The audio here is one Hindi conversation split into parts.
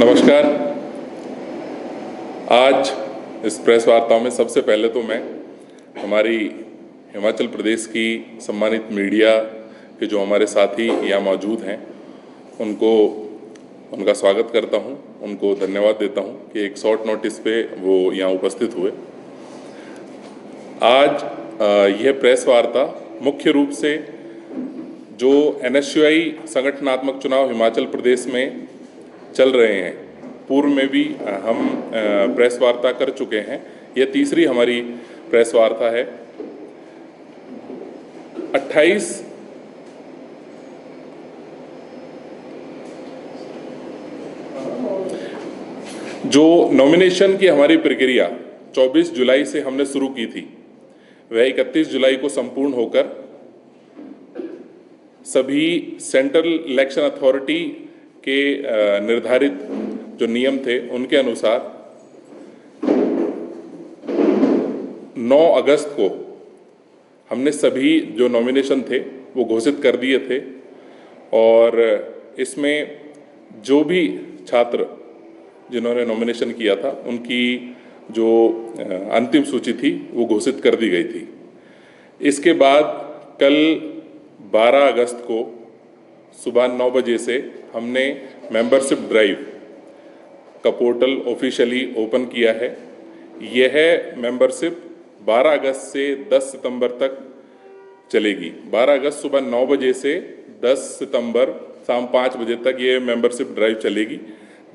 नमस्कार। आज इस प्रेस वार्ता में सबसे पहले तो मैं हमारी हिमाचल प्रदेश की सम्मानित मीडिया के जो हमारे साथी यहाँ मौजूद हैं उनका स्वागत करता हूँ, उनको धन्यवाद देता हूँ कि एक शॉर्ट नोटिस पे वो यहाँ उपस्थित हुए। आज यह प्रेस वार्ता मुख्य रूप से जो NSUI संगठनात्मक चुनाव हिमाचल प्रदेश में चल रहे हैं, पूर्व में भी हम प्रेस वार्ता कर चुके हैं। यह तीसरी हमारी प्रेस वार्ता है। 28 जो नॉमिनेशन की हमारी प्रक्रिया 24 जुलाई से हमने शुरू की थी, वह 31 जुलाई को संपूर्ण होकर सभी सेंट्रल इलेक्शन अथॉरिटी के निर्धारित जो नियम थे उनके अनुसार 9 अगस्त को हमने सभी जो नॉमिनेशन थे वो घोषित कर दिए थे और इसमें जो भी छात्र जिन्होंने नॉमिनेशन किया था उनकी जो अंतिम सूची थी वो घोषित कर दी गई थी। इसके बाद कल 12 अगस्त को सुबह 9 बजे से हमने मेंबरशिप ड्राइव का पोर्टल ऑफिशियली ओपन किया है। यह मेंबरशिप 12 अगस्त से 10 सितंबर तक चलेगी। 12 अगस्त सुबह 9 बजे से 10 सितंबर शाम 5 बजे तक ये मेंबरशिप ड्राइव चलेगी,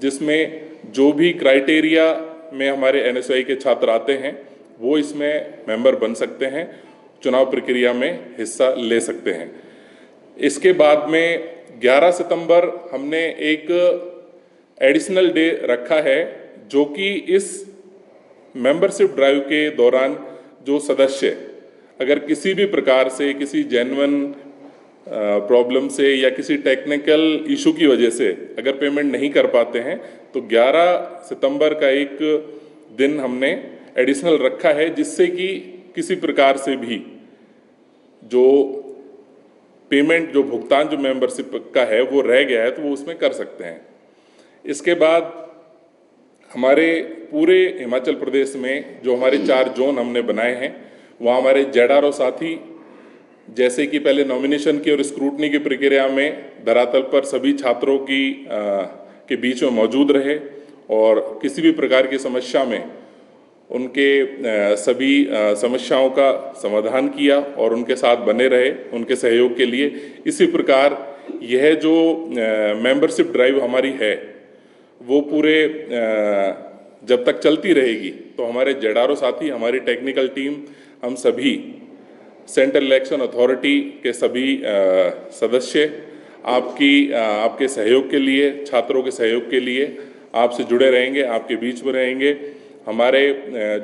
जिसमें जो भी क्राइटेरिया में हमारे NSUI के छात्र आते हैं वो इसमें मेंबर बन सकते हैं, चुनाव प्रक्रिया में हिस्सा ले सकते हैं। इसके बाद में 11 सितंबर हमने एक एडिशनल डे रखा है, जो कि इस मेंबरशिप ड्राइव के दौरान जो सदस्य अगर किसी भी प्रकार से किसी जेन्युइन प्रॉब्लम से या किसी टेक्निकल इशू की वजह से अगर पेमेंट नहीं कर पाते हैं तो 11 सितंबर का एक दिन हमने एडिशनल रखा है, जिससे कि किसी प्रकार से भी जो पेमेंट जो भुगतान जो मेंबरशिप का है वो रह गया है तो वो उसमें कर सकते हैं। इसके बाद हमारे पूरे हिमाचल प्रदेश में जो हमारे 4 जोन हमने बनाए हैं, वहाँ हमारे ZRO साथी जैसे कि पहले नॉमिनेशन की और स्क्रूटनी की प्रक्रिया में धरातल पर सभी छात्रों के बीच में मौजूद रहे और किसी भी प्रकार की समस्या में उनके सभी समस्याओं का समाधान किया और उनके साथ बने रहे उनके सहयोग के लिए। इसी प्रकार यह जो मेंबरशिप ड्राइव हमारी है वो पूरे जब तक चलती रहेगी तो हमारे ZRO साथी, हमारी टेक्निकल टीम, हम सभी सेंट्रल इलेक्शन अथॉरिटी के सभी सदस्य आपके सहयोग के लिए, छात्रों के सहयोग के लिए आपसे जुड़े रहेंगे, आपके बीच में रहेंगे। हमारे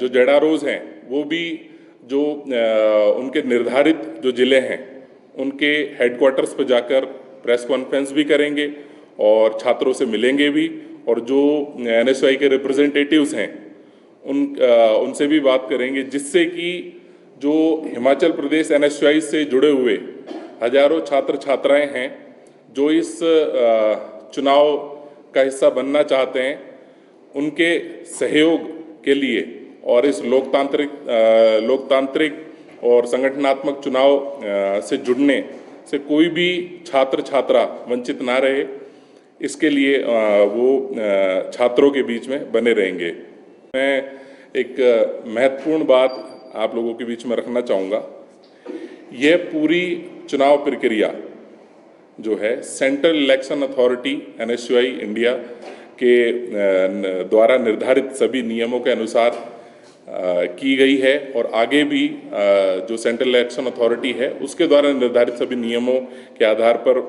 जो ZROs हैं वो भी जो उनके निर्धारित जो ज़िले हैं उनके हेडक्वार्टर्स पर जाकर प्रेस कॉन्फ्रेंस भी करेंगे और छात्रों से मिलेंगे भी, और जो NSUI के रिप्रेजेंटेटिव्स हैं उनसे भी बात करेंगे, जिससे कि जो हिमाचल प्रदेश NSUI से जुड़े हुए हजारों छात्र छात्राएं हैं जो इस चुनाव का हिस्सा बनना चाहते हैं, उनके सहयोग के लिए और इस लोकतांत्रिक और संगठनात्मक चुनाव से जुड़ने से कोई भी छात्र छात्रा वंचित ना रहे, इसके लिए वो छात्रों के बीच में बने रहेंगे। मैं एक महत्वपूर्ण बात आप लोगों के बीच में रखना चाहूँगा। यह पूरी चुनाव प्रक्रिया जो है central election authority NSUI India के द्वारा निर्धारित सभी नियमों के अनुसार की गई है और आगे भी जो सेंट्रल इलेक्शन अथॉरिटी है उसके द्वारा निर्धारित सभी नियमों के आधार पर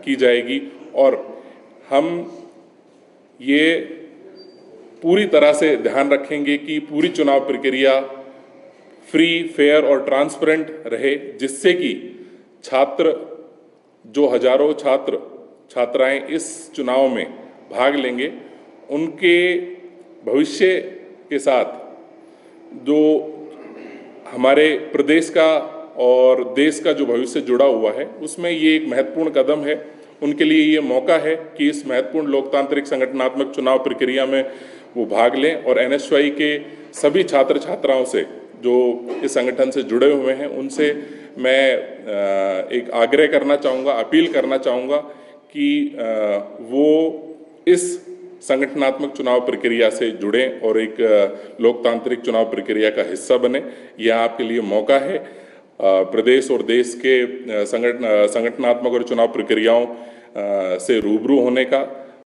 की जाएगी। और हम ये पूरी तरह से ध्यान रखेंगे कि पूरी चुनाव प्रक्रिया फ्री, फेयर और ट्रांसपेरेंट रहे, जिससे कि छात्र जो हजारों छात्र छात्राएं इस चुनाव में भाग लेंगे उनके भविष्य के साथ जो हमारे प्रदेश का और देश का जो भविष्य जुड़ा हुआ है उसमें ये एक महत्वपूर्ण कदम है। उनके लिए ये मौका है कि इस महत्वपूर्ण लोकतांत्रिक संगठनात्मक चुनाव प्रक्रिया में वो भाग लें और एनएसयूआई के सभी छात्र छात्राओं से जो इस संगठन से जुड़े हुए हैं उनसे मैं एक आग्रह करना चाहूँगा, अपील करना चाहूँगा कि वो इस संगठनात्मक चुनाव प्रक्रिया से जुड़ें और एक लोकतांत्रिक चुनाव प्रक्रिया का हिस्सा बने। यह आपके लिए मौका है प्रदेश और देश के संगठनात्मक और चुनाव प्रक्रियाओं से रूबरू होने का,